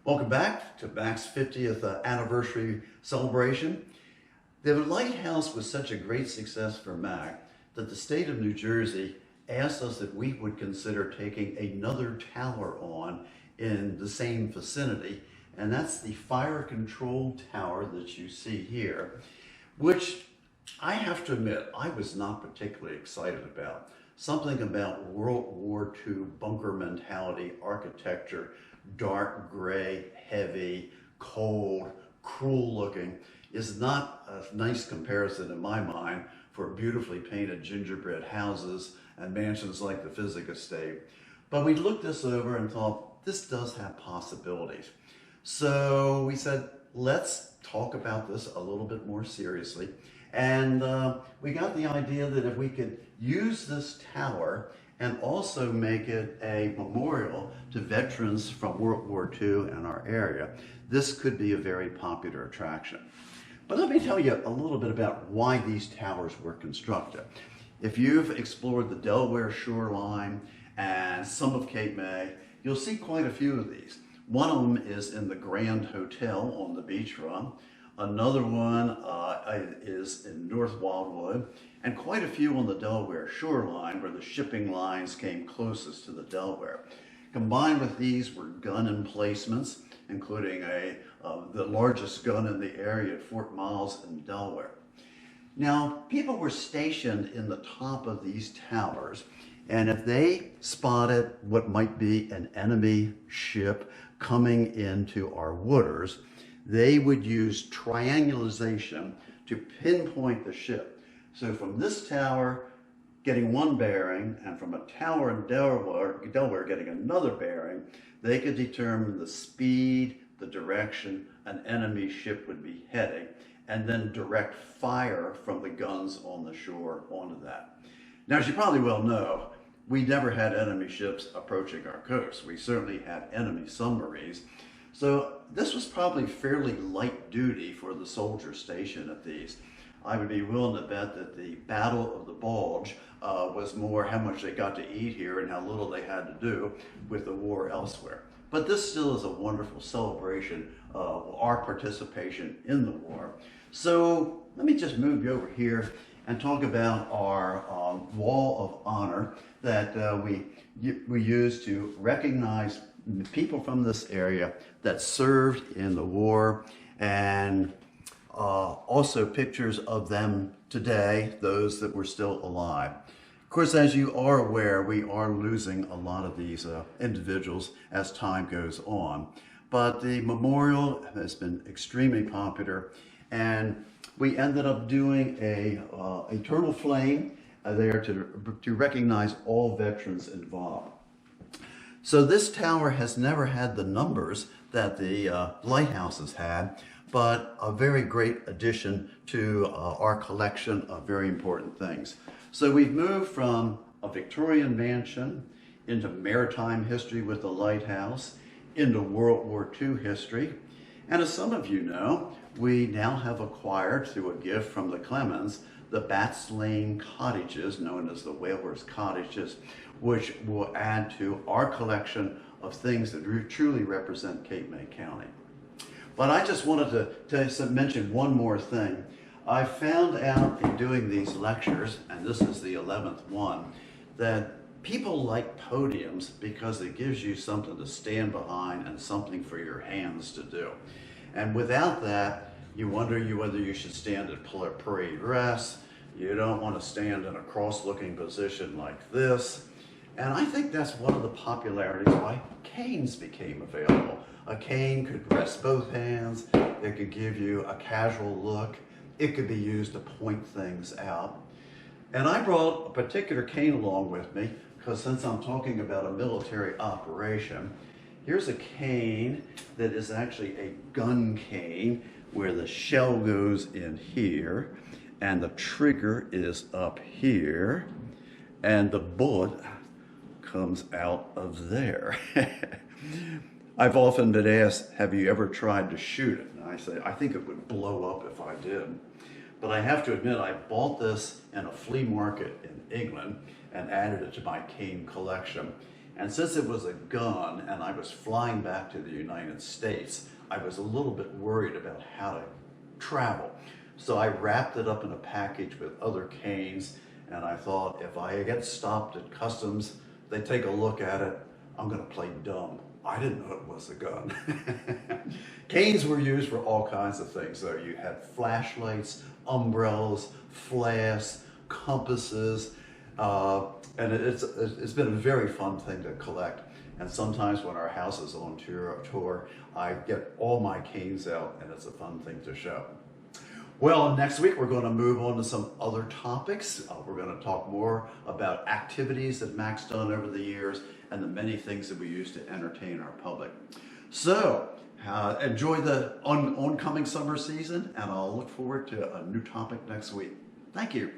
Welcome back to Mac's 50th anniversary celebration. The lighthouse was such a great success for Mac that the state of New Jersey asked us if we would consider taking another tower on in the same vicinity, and that's the fire control tower that you see here, which I have to admit I was not particularly excited about. Something about World War II bunker mentality, architecture, dark gray, heavy, cold, cruel looking, is not a nice comparison in my mind for beautifully painted gingerbread houses and mansions like the Physick Estate. But we looked this over and thought, this does have possibilities. So we said, let's talk about this a little bit more seriously. And we got the idea that if we could use this tower and also make it a memorial to veterans from World War II in our area, this could be a very popular attraction. But let me tell you a little bit about why these towers were constructed. If you've explored the Delaware shoreline and some of Cape May, you'll see quite a few of these. One of them is in the Grand Hotel on the beachfront. Another one is in North Wildwood, and quite a few on the Delaware shoreline where the shipping lines came closest to the Delaware. Combined with these were gun emplacements, including the largest gun in the area at Fort Miles in Delaware. Now, people were stationed in the top of these towers, and if they spotted what might be an enemy ship coming into our waters, they would use triangulation to pinpoint the ship. So from this tower getting one bearing, and from a tower in Delaware getting another bearing, they could determine the speed, the direction an enemy ship would be heading, and then direct fire from the guns on the shore onto that. Now, as you probably well know, we never had enemy ships approaching our coast. We certainly had enemy submarines. So this was probably fairly light duty for the soldiers stationed at these. I would be willing to bet that the Battle of the Bulge was more how much they got to eat here and how little they had to do with the war elsewhere. But this still is a wonderful celebration of our participation in the war. So let me just move you over here and talk about our Wall of Honor that we use to recognize people from this area that served in the war, and also pictures of them today, those that were still alive. Of course, as you are aware, we are losing a lot of these individuals as time goes on. But the memorial has been extremely popular, and we ended up doing a eternal flame there to recognize all veterans involved. So this tower has never had the numbers that the lighthouses had, but a very great addition to our collection of very important things. So we've moved from a Victorian mansion into maritime history with the lighthouse, into World War II history. And as some of you know, we now have acquired, through a gift from the Clemens, the Bats Lane Cottages, known as the Wailers Cottages, which will add to our collection of things that truly represent Cape May County. But I just wanted to mention one more thing. I found out in doing these lectures, and this is the 11th one, that people like podiums because it gives you something to stand behind and something for your hands to do. And without that, you wonder whether you should stand at parade rest. You don't want to stand in a cross-looking position like this. And I think that's one of the popularities why canes became available. A cane could rest both hands. It could give you a casual look. It could be used to point things out. And I brought a particular cane along with me because since I'm talking about a military operation, here's a cane that is actually a gun cane where the shell goes in here and the trigger is up here and the bullet comes out of there. I've often been asked, have you ever tried to shoot it? And I say, I think it would blow up if I did. But I have to admit, I bought this in a flea market in England and added it to my cane collection. And since it was a gun and I was flying back to the United States, I was a little bit worried about how to travel. So I wrapped it up in a package with other canes, and I thought if I get stopped at customs, they take a look at it, I'm gonna play dumb. I didn't know it was a gun. Canes were used for all kinds of things. So you had flashlights, umbrellas, flasks, compasses, and it's been a very fun thing to collect. And sometimes when our house is on tour, I get all my canes out, and it's a fun thing to show. Well, next week we're going to move on to some other topics. We're going to talk more about activities that Mac's done over the years and the many things that we use to entertain our public. So, enjoy the oncoming summer season, and I'll look forward to a new topic next week. Thank you.